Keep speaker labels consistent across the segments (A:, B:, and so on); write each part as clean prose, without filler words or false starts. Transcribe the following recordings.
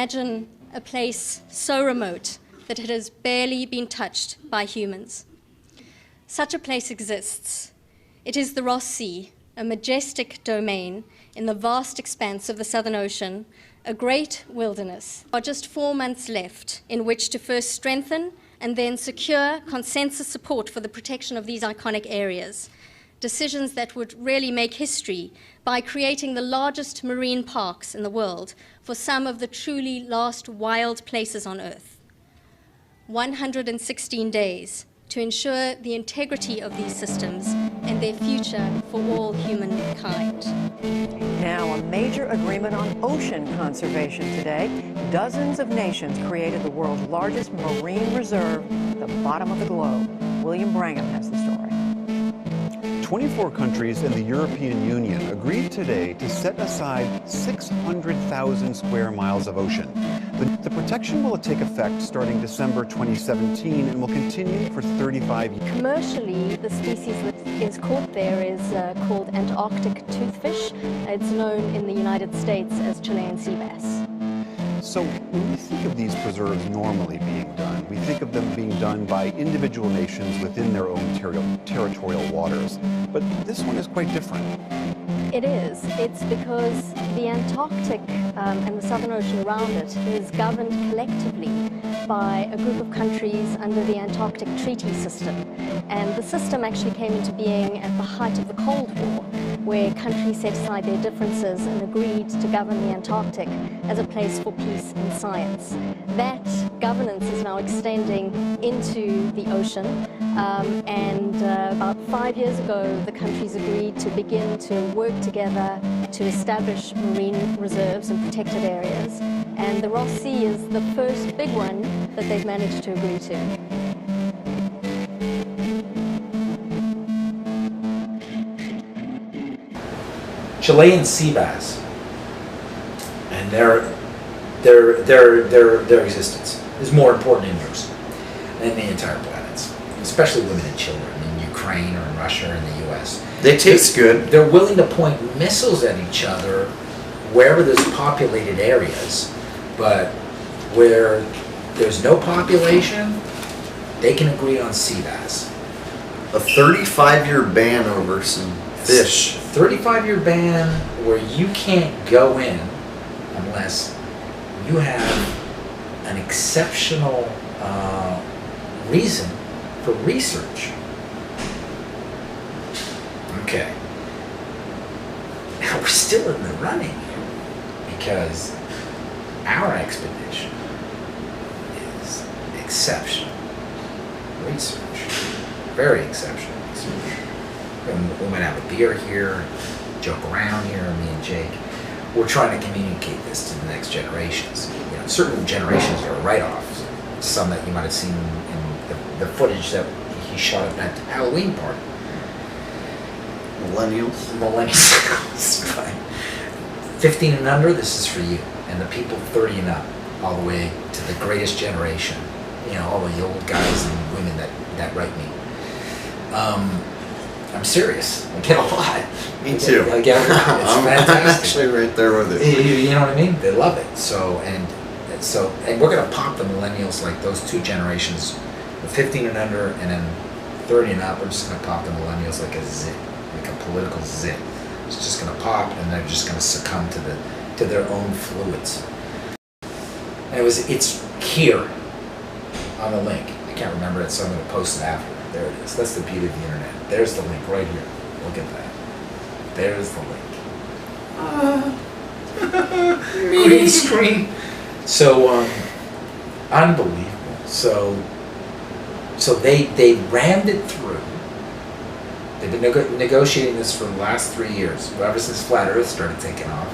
A: Imagine a place so remote that it has barely been touched by humans. Such a place exists. It is the Ross Sea, a majestic domain in the vast expanse of the Southern Ocean, a great wilderness. There are just 4 months left in which to first strengthen and then secure consensus support for the protection of these iconic areas. Decisions that would really make history by creating the largest marine parks in the world for some of the truly last wild places on Earth. 116 days to ensure the integrity of these systems and their future for all humankind.
B: Now, a major agreement on ocean conservation today. Dozens of nations created the world's largest marine reserve, the bottom of the globe. William Brangham has the story.
C: 24 countries in the European Union agreed today to set aside 600,000 square miles of ocean. The protection will take effect starting December 2017 and will continue for 35 years.
A: Commercially, the species that is caught there is called Antarctic toothfish. It's known in the United States as Chilean sea bass.
C: So when we think of these preserves normally being done, we think of them being done by individual nations within their own territorial waters. But this one is quite different.
A: It is. It's because the Antarctic and the Southern Ocean around it is governed collectively by a group of countries under the Antarctic Treaty System. And the system actually came into being at the height of the Cold War, where countries set aside their differences and agreed to govern the Antarctic as a place for peace and science. That governance is now extending into the ocean, and about 5 years ago the countries agreed to begin to work together to establish marine reserves and protected areas, and the Ross Sea is the first big one that they've managed to agree to.
D: Chilean sea bass and their existence is more important in yours than the entire planet's, especially women and children in Ukraine or in Russia or in the US.
E: They taste good.
D: They're willing to point missiles at each other wherever there's populated areas, but where there's no population, they can agree on sea bass.
E: A 35-year ban over some fish.
D: 35-year ban where you can't go in unless you have an exceptional reason for research. Okay. Now we're still in the running here because our expedition is exceptional research. Very exceptional research. We might have a beer here, joke around here, me and Jake. We're trying to communicate this to the next generations. You know, certain generations are write-offs. Some that you might have seen in the footage that he shot at that Halloween party. Millennials. It's fine. 15 and under, this is for you. And the people 30 and up, all the way to the greatest generation. You know, all the old guys and women that write me. I'm serious. I get a lot.
E: Me too.
D: I get a lot. It's fantastic.
E: I'm actually right there with it.
D: You know what I mean? They love it. So we're gonna pop the millennials, like those two generations, the 15 and under, and then 30 and up. We're just gonna pop the millennials like a zit, like a political zit. It's just gonna pop, and they're just gonna succumb to their own fluids. And it's here on the link. I can't remember it, so I'm gonna post it after. There it is. That's the beauty of the internet. There's the link right here. Look at that. There's the link. Green screen. So, unbelievable. So they rammed it through. They've been negotiating this for the last 3 years, ever since Flat Earth started taking off.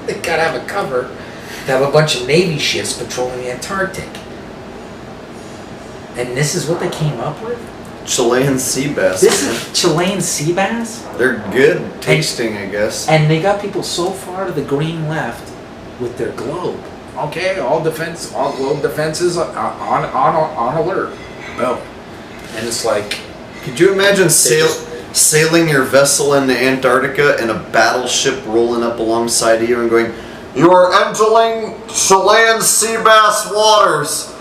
D: They gotta have a cover to have a bunch of Navy ships patrolling the Antarctic. And this is what they came up with?
E: Chilean sea bass.
D: This is Chilean sea bass?
E: They're good tasting, I guess.
D: And they got people so far to the green left with their globe. Okay, all globe defenses on alert. Boom. And it's like,
E: could you imagine sailing your vessel into Antarctica and a battleship rolling up alongside of you and going, You are entering Chilean sea bass waters.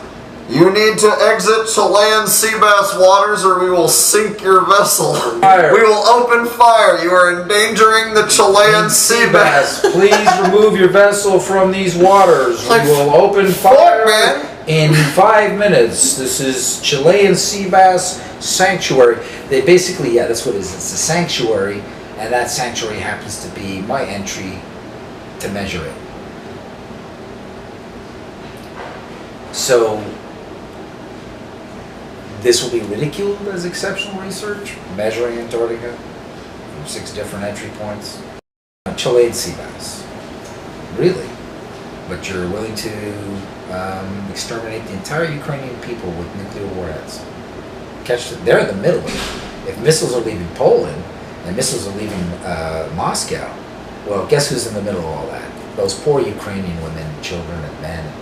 E: You need to exit Chilean sea bass waters or we will sink your vessel.
D: Fire.
E: We will open fire. You are endangering the Chilean sea bass.
D: Please remove your vessel from these waters.
E: Like,
D: We will open fire
E: man.
D: in 5 minutes. This is Chilean sea bass sanctuary. They basically, yeah, that's what it is. It's a sanctuary, and that sanctuary happens to be my entry to measure it. So this will be ridiculed as exceptional research, measuring Antarctica from 6 different entry points. Chilean sea bass. Really? But you're willing to exterminate the entire Ukrainian people with nuclear warheads. They're in the middle of it. If missiles are leaving Poland and missiles are leaving Moscow, well, guess who's in the middle of all that? Those poor Ukrainian women, children, and men,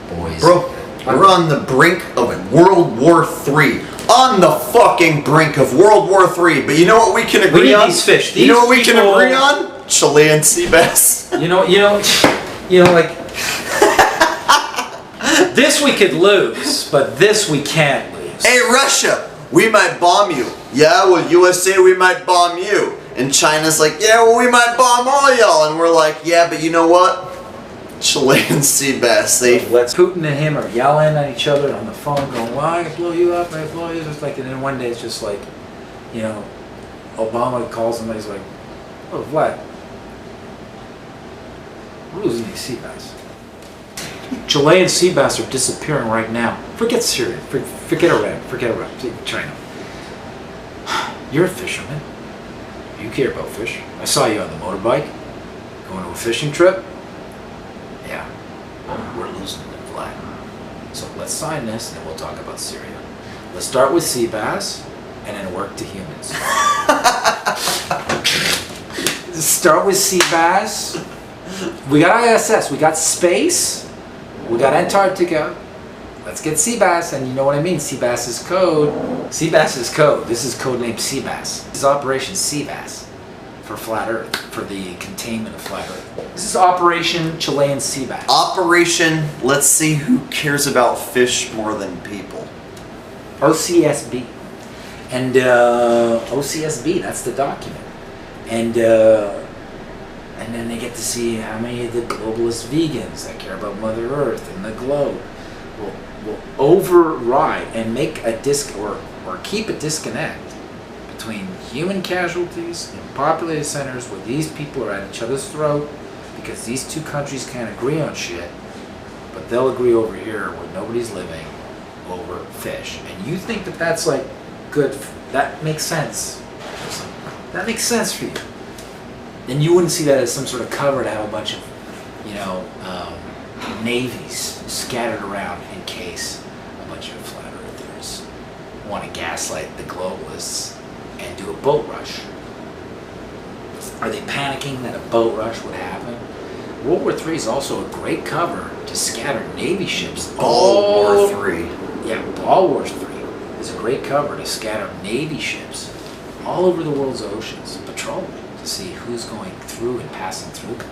D: boys.
E: Bro, we're on the brink of World War III. On the fucking brink of World War III. But you know what we can agree
F: We need
E: on?
F: these fish.
E: You know what we
F: These
E: can
F: people-
E: agree on? Chilean sea bass.
F: You know, like this we could lose, but this we can't lose.
E: Hey, Russia, we might bomb you. Yeah, well, USA, we might bomb you. And China's like, yeah, well, we might bomb all y'all. And we're like, yeah, but you know what? Chilean sea bass, they...
F: Let's Putin and him are yelling at each other on the phone, going, "Well, I blow you up, I blow you." Just like, and then one day it's just like, you know, Obama calls him and he's like, "Oh, Vlad, we're losing these sea bass. Chilean sea bass are disappearing right now. Forget Syria, forget Iran, forget China. You're a fisherman. You care about fish. I saw you on the motorbike going to a fishing trip. Yeah, we're losing the flag. So let's sign this and then we'll talk about Syria. Let's start with sea bass and then work to humans. Start with sea bass. We got ISS, we got space, we got Antarctica. Let's get sea bass, and you know what I mean. Sea bass is code. Sea bass is code. This is codenamed sea bass. This is Operation Sea Bass for Flat Earth, for the containment of Flat Earth. This is Operation Chilean Sea Bass.
E: Operation, let's see who cares about fish more than people.
F: OCSB. And OCSB, that's the document. And then they get to see how many of the globalist vegans that care about Mother Earth and the globe will override and make a or keep a disconnect between human casualties in populated centers where these people are at each other's throat because these two countries can't agree on shit, but they'll agree over here where nobody's living over fish. And you think that that's like good, that makes sense. That makes sense for you. Then you wouldn't see that as some sort of cover to have a bunch of, you know, navies scattered around in case a bunch of flat earthers want to gaslight the globalists and do a boat rush. Are they panicking that a boat rush would happen? World War III is also a great cover to scatter Navy ships.
E: All War III.
F: Yeah, all War III is a great cover to scatter Navy ships all over the world's oceans, patrolling to see who's going through and passing through them.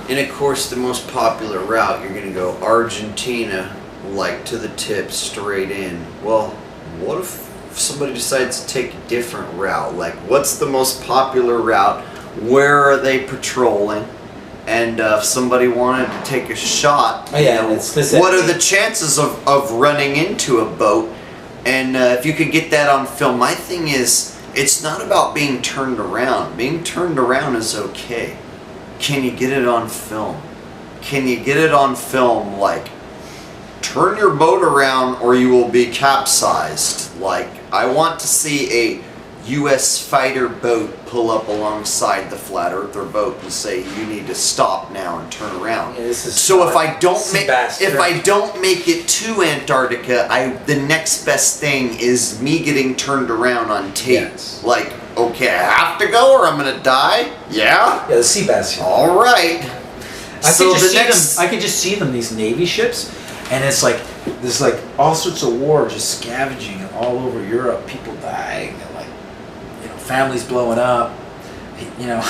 E: And of course, the most popular route, you're going to go Argentina, like to the tip, straight in. Well, what if somebody decides to take a different route? Like, what's the most popular route? Where are they patrolling? And if somebody wanted to take a shot,
F: Oh, yeah,
E: you know,
F: it's
E: what are the chances of running into a boat? And if you could get that on film, my thing is, it's not about being turned around. Being turned around is okay. Can you get it on film? Can you get it on film, like, turn your boat around or you will be capsized? Like, I want to see a U.S. fighter boat pull up alongside the flat earther boat and say, you need to stop now and turn around.
F: Yeah, this is
E: So if I don't make it to Antarctica, the next best thing is me getting turned around on tape.
F: Yes.
E: Like, okay, I have to go or I'm gonna die? Yeah?
D: Yeah, the sea bass here.
E: All right.
F: I could just see them, these Navy ships, and it's like there's like all sorts of war just scavenging all over Europe, people dying, and like, you know, families blowing up, You know,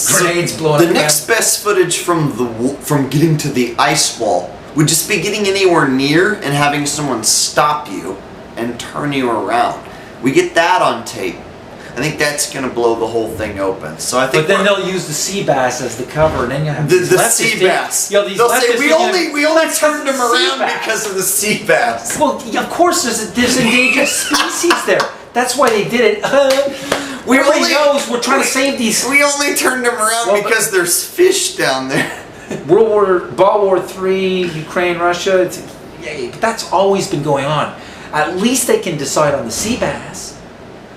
F: grenades blowing
E: The
F: up.
E: next best footage from getting to the ice wall would just be getting anywhere near and having someone stop you and turn you around. We get that on tape. I think that's gonna blow the whole thing open. So I think.
F: But then they'll use the sea bass as the cover, and then you have
E: the
F: these leftists
E: sea
F: think-
E: bass.
F: Yo, these
E: They'll say
F: leftists
E: we only
F: think
E: turned them
F: it's the sea
E: around
F: bass."
E: because of the sea bass.
F: Well, of course, there's endangered species there. That's why they did it. Everybody knows we're trying to save these.
E: We only turned them around
F: Well, but-
E: because there's fish down there.
F: World War III, Ukraine, Russia. Yeah, but that's always been going on. At least they can decide on the sea bass,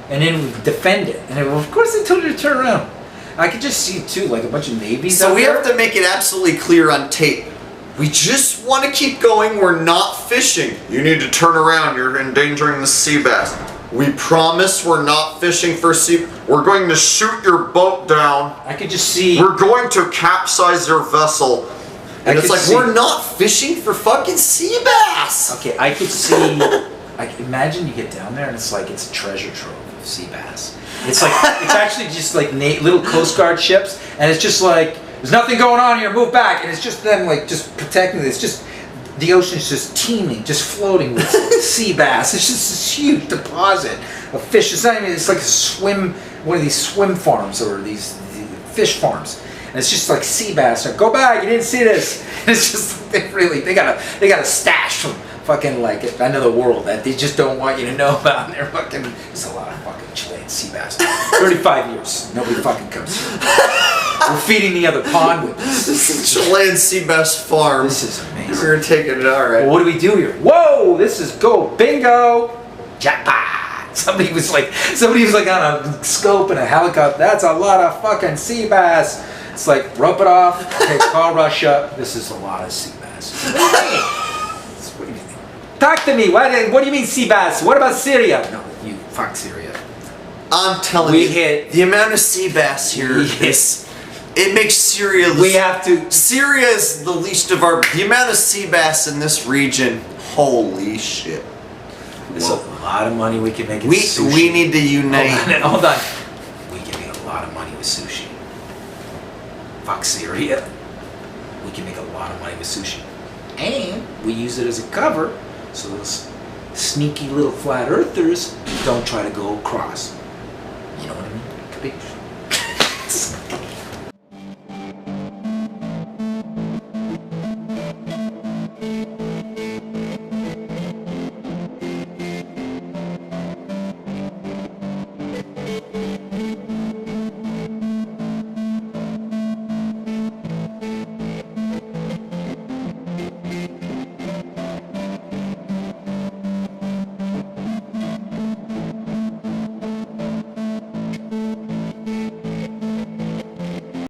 F: and then defend it. And of course, they told you to turn around. I could just see too, like a bunch of navies.
E: So
F: out
E: we
F: there.
E: have to make it absolutely clear on tape. We just want to keep going. We're not fishing. You need to turn around. You're endangering the sea bass. We promise we're not fishing for sea. We're going to shoot your boat down.
F: I could just see.
E: We're going to capsize your vessel. And it's
F: could
E: like,
F: see-
E: we're not fishing for fucking sea bass.
F: Okay, I could see. Imagine you get down there and it's like it's a treasure trove of sea bass. It's like it's actually just like little Coast Guard ships, and it's just like there's nothing going on here. Move back, and it's just them like just protecting. It's just the ocean's just teeming, just floating with sea bass. It's just this huge deposit of fish. It's not even. It's like one of these swim farms or these fish farms. And it's just like sea bass. Like, go back, you didn't see this. And it's just they got a stash from fucking like another world that they just don't want you to know about. And they're fucking. There's a lot of fucking Chilean sea bass. 35 years, nobody fucking comes here. We're feeding the other pond with this.
E: This is Chilean sea bass farm.
F: This is amazing.
E: We're taking it all right.
F: Well, what do we do here? Whoa! This is go bingo, jackpot. Somebody was like on a scope and a helicopter. That's a lot of fucking sea bass. It's like rope it off. Okay, call Russia. This is a lot of sea bass. What do you mean? Talk to me. What do you mean sea bass? What about Syria? No, you fuck Syria.
E: I'm telling
F: We
E: you,
F: hit-
E: the amount of sea bass here
F: We hit-
E: is. It makes Syria.
F: We have to.
E: Syria is the least of our. The amount of sea bass in this region. Holy shit.
F: There's a lot of money we can make. In
E: We
F: sushi.
E: need to unite.
F: Hold on. We can make a lot of money with sushi. Fuck Syria. We can make a lot of money with sushi. And we use it as a cover so those sneaky little flat earthers don't try to go across. You know what I mean? Capiche?